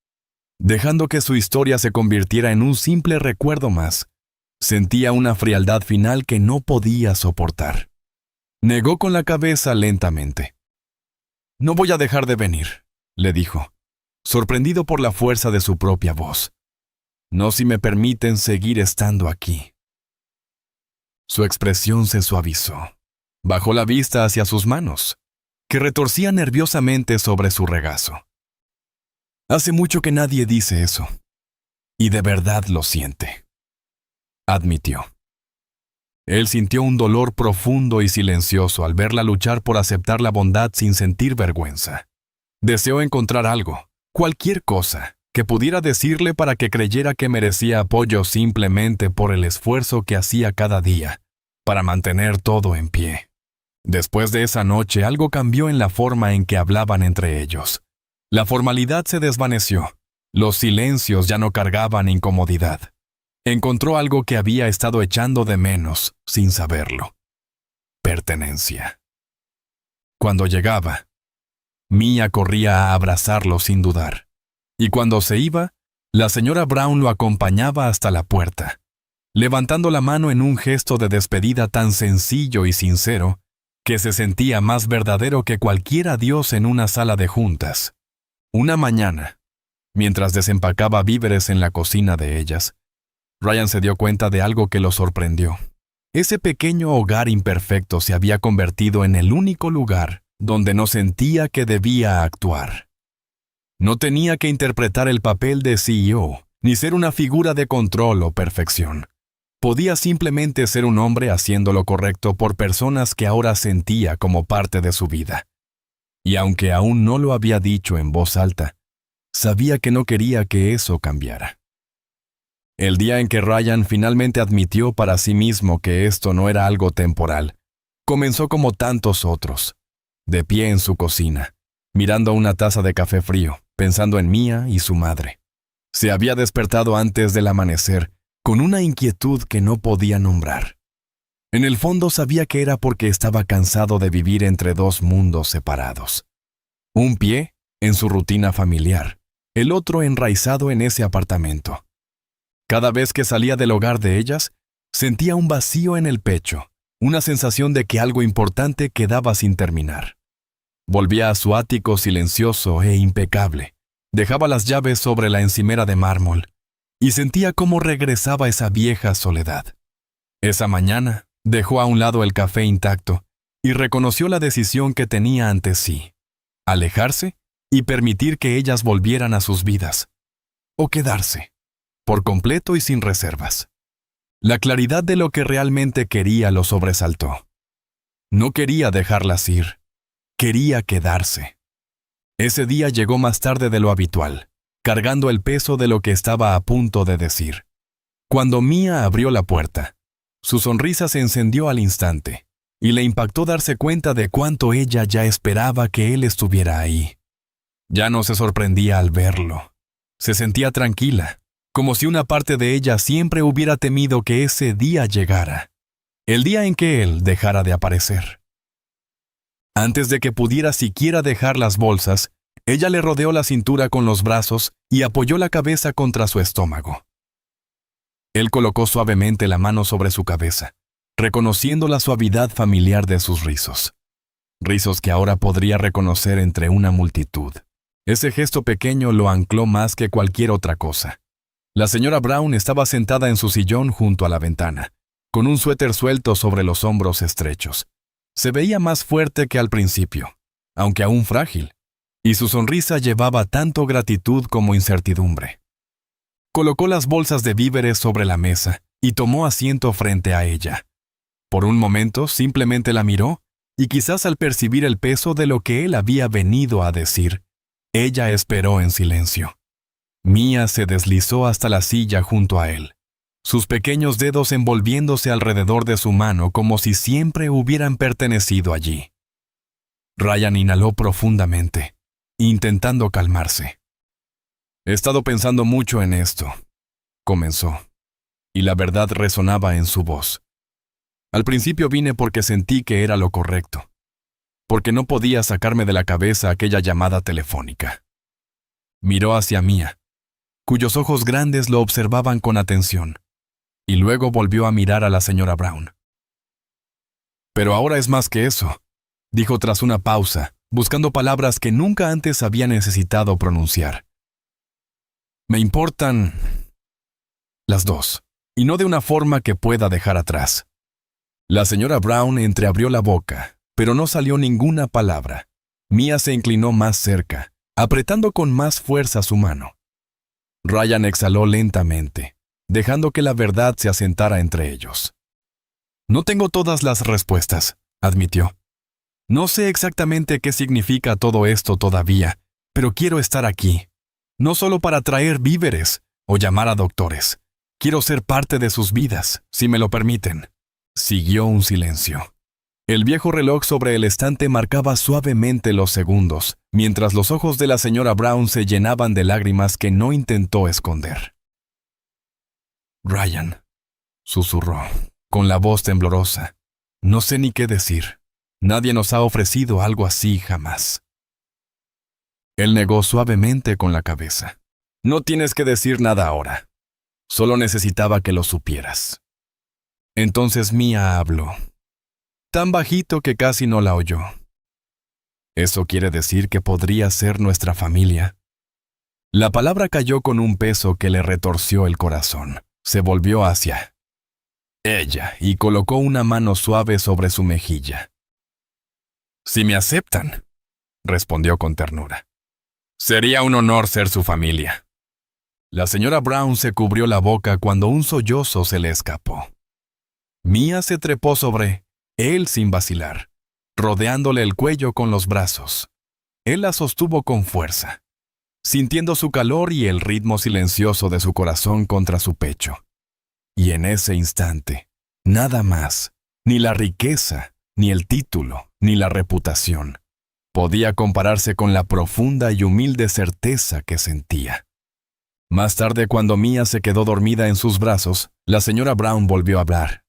dejando que su historia se convirtiera en un simple recuerdo más, sentía una frialdad final que no podía soportar. Negó con la cabeza lentamente. «No voy a dejar de venir», le dijo, sorprendido por la fuerza de su propia voz. «No si me permiten seguir estando aquí». Su expresión se suavizó. Bajó la vista hacia sus manos, que retorcía nerviosamente sobre su regazo. «Hace mucho que nadie dice eso, y de verdad lo siente», admitió. Él sintió un dolor profundo y silencioso al verla luchar por aceptar la bondad sin sentir vergüenza. Deseó encontrar algo, cualquier cosa, que pudiera decirle para que creyera que merecía apoyo simplemente por el esfuerzo que hacía cada día, para mantener todo en pie. Después de esa noche, algo cambió en la forma en que hablaban entre ellos. La formalidad se desvaneció. Los silencios ya no cargaban incomodidad. Encontró algo que había estado echando de menos, sin saberlo. Pertenencia. Cuando llegaba, Mia corría a abrazarlo sin dudar. Y cuando se iba, la señora Brown lo acompañaba hasta la puerta, levantando la mano en un gesto de despedida tan sencillo y sincero que se sentía más verdadero que cualquier adiós en una sala de juntas. Una mañana, mientras desempacaba víveres en la cocina de ellas, Ryan se dio cuenta de algo que lo sorprendió. Ese pequeño hogar imperfecto se había convertido en el único lugar donde no sentía que debía actuar. No tenía que interpretar el papel de CEO, ni ser una figura de control o perfección. Podía simplemente ser un hombre haciendo lo correcto por personas que ahora sentía como parte de su vida. Y aunque aún no lo había dicho en voz alta, sabía que no quería que eso cambiara. El día en que Ryan finalmente admitió para sí mismo que esto no era algo temporal, comenzó como tantos otros, de pie en su cocina, mirando una taza de café frío, pensando en Mia y su madre. Se había despertado antes del amanecer, con una inquietud que no podía nombrar. En el fondo sabía que era porque estaba cansado de vivir entre dos mundos separados. Un pie en su rutina familiar, el otro enraizado en ese apartamento. Cada vez que salía del hogar de ellas, sentía un vacío en el pecho, una sensación de que algo importante quedaba sin terminar. Volvía a su ático silencioso e impecable, dejaba las llaves sobre la encimera de mármol, y sentía cómo regresaba esa vieja soledad. Esa mañana, dejó a un lado el café intacto y reconoció la decisión que tenía ante sí: alejarse y permitir que ellas volvieran a sus vidas, o quedarse, por completo y sin reservas. La claridad de lo que realmente quería lo sobresaltó. No quería dejarlas ir, quería quedarse. Ese día llegó más tarde de lo habitual, cargando el peso de lo que estaba a punto de decir. Cuando Mia abrió la puerta, su sonrisa se encendió al instante, y le impactó darse cuenta de cuánto ella ya esperaba que él estuviera ahí. Ya no se sorprendía al verlo. Se sentía tranquila, como si una parte de ella siempre hubiera temido que ese día llegara, el día en que él dejara de aparecer. Antes de que pudiera siquiera dejar las bolsas, ella le rodeó la cintura con los brazos y apoyó la cabeza contra su estómago. Él colocó suavemente la mano sobre su cabeza, reconociendo la suavidad familiar de sus rizos. Rizos que ahora podría reconocer entre una multitud. Ese gesto pequeño lo ancló más que cualquier otra cosa. La señora Brown estaba sentada en su sillón junto a la ventana, con un suéter suelto sobre los hombros estrechos. Se veía más fuerte que al principio, aunque aún frágil, y su sonrisa llevaba tanto gratitud como incertidumbre. Colocó las bolsas de víveres sobre la mesa y tomó asiento frente a ella. Por un momento simplemente la miró, y quizás al percibir el peso de lo que él había venido a decir, ella esperó en silencio. Mia se deslizó hasta la silla junto a él, sus pequeños dedos envolviéndose alrededor de su mano como si siempre hubieran pertenecido allí. Ryan inhaló profundamente, intentando calmarse. «He estado pensando mucho en esto», comenzó, y la verdad resonaba en su voz. Al principio vine porque sentí que era lo correcto, porque no podía sacarme de la cabeza aquella llamada telefónica. Miró hacia Mia, cuyos ojos grandes lo observaban con atención, y luego volvió a mirar a la señora Brown. «Pero ahora es más que eso», dijo tras una pausa, buscando palabras que nunca antes había necesitado pronunciar. «Me importan las dos, y no de una forma que pueda dejar atrás». La señora Brown entreabrió la boca, pero no salió ninguna palabra. Mia se inclinó más cerca, apretando con más fuerza su mano. Ryan exhaló lentamente, dejando que la verdad se asentara entre ellos. «No tengo todas las respuestas», admitió. «No sé exactamente qué significa todo esto todavía, pero quiero estar aquí. No solo para traer víveres o llamar a doctores. Quiero ser parte de sus vidas, si me lo permiten». Siguió un silencio. El viejo reloj sobre el estante marcaba suavemente los segundos, mientras los ojos de la señora Brown se llenaban de lágrimas que no intentó esconder. «Ryan», susurró, con la voz temblorosa, «no sé ni qué decir. Nadie nos ha ofrecido algo así jamás». Él negó suavemente con la cabeza. «No tienes que decir nada ahora. Solo necesitaba que lo supieras». Entonces Mia habló, tan bajito que casi no la oyó. «¿Eso quiere decir que podría ser nuestra familia?» La palabra cayó con un peso que le retorció el corazón. Se volvió hacia ella y colocó una mano suave sobre su mejilla. «Si me aceptan», respondió con ternura, «sería un honor ser su familia». La señora Brown se cubrió la boca cuando un sollozo se le escapó. Mia se trepó sobre él sin vacilar, rodeándole el cuello con los brazos. Él la sostuvo con fuerza, sintiendo su calor y el ritmo silencioso de su corazón contra su pecho. Y en ese instante, nada más, ni la riqueza, ni el título, ni la reputación, podía compararse con la profunda y humilde certeza que sentía. Más tarde, cuando Mia se quedó dormida en sus brazos, la señora Brown volvió a hablar,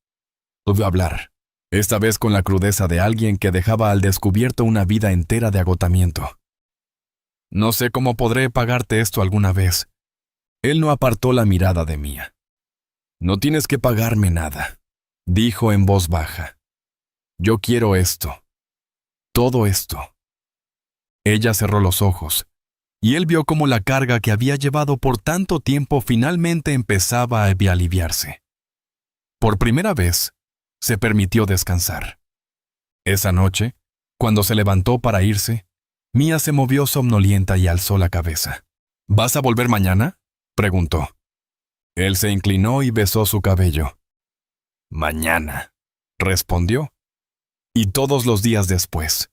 esta vez con la crudeza de alguien que dejaba al descubierto una vida entera de agotamiento. «No sé cómo podré pagarte esto alguna vez». Él no apartó la mirada de Mia. «No tienes que pagarme nada», dijo en voz baja. «Yo quiero esto. Todo esto». Ella cerró los ojos, y él vio cómo la carga que había llevado por tanto tiempo finalmente empezaba a aliviarse. Por primera vez, se permitió descansar. Esa noche, cuando se levantó para irse, Mia se movió somnolienta y alzó la cabeza. «¿Vas a volver mañana?», preguntó. Él se inclinó y besó su cabello. «Mañana», respondió. Y todos los días después.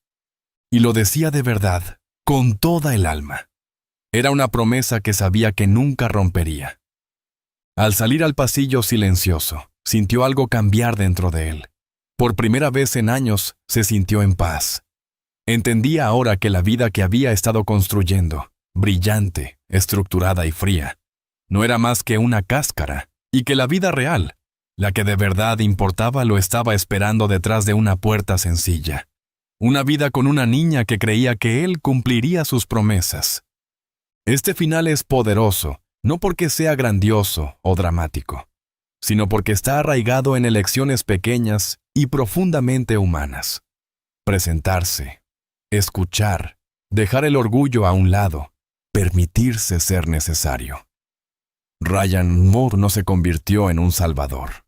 Y lo decía de verdad, con toda el alma. Era una promesa que sabía que nunca rompería. Al salir al pasillo silencioso, sintió algo cambiar dentro de él. Por primera vez en años, se sintió en paz. Entendía ahora que la vida que había estado construyendo, brillante, estructurada y fría, no era más que una cáscara, y que la vida real, la que de verdad importaba, lo estaba esperando detrás de una puerta sencilla. Una vida con una niña que creía que él cumpliría sus promesas. Este final es poderoso, no porque sea grandioso o dramático, sino porque está arraigado en elecciones pequeñas y profundamente humanas. Presentarse, escuchar, dejar el orgullo a un lado, permitirse ser necesario. Ryan Moore no se convirtió en un salvador.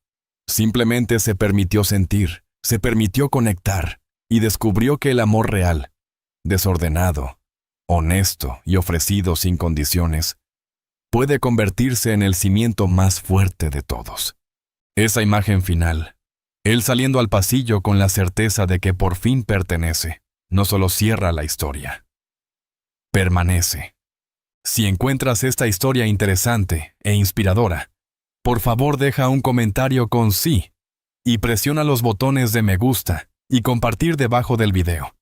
Simplemente se permitió sentir, se permitió conectar y descubrió que el amor real, desordenado, honesto y ofrecido sin condiciones, puede convertirse en el cimiento más fuerte de todos. Esa imagen final, él saliendo al pasillo con la certeza de que por fin pertenece, no solo cierra la historia, permanece. Si encuentras esta historia interesante e inspiradora, por favor deja un comentario con sí y presiona los botones de me gusta y compartir debajo del video.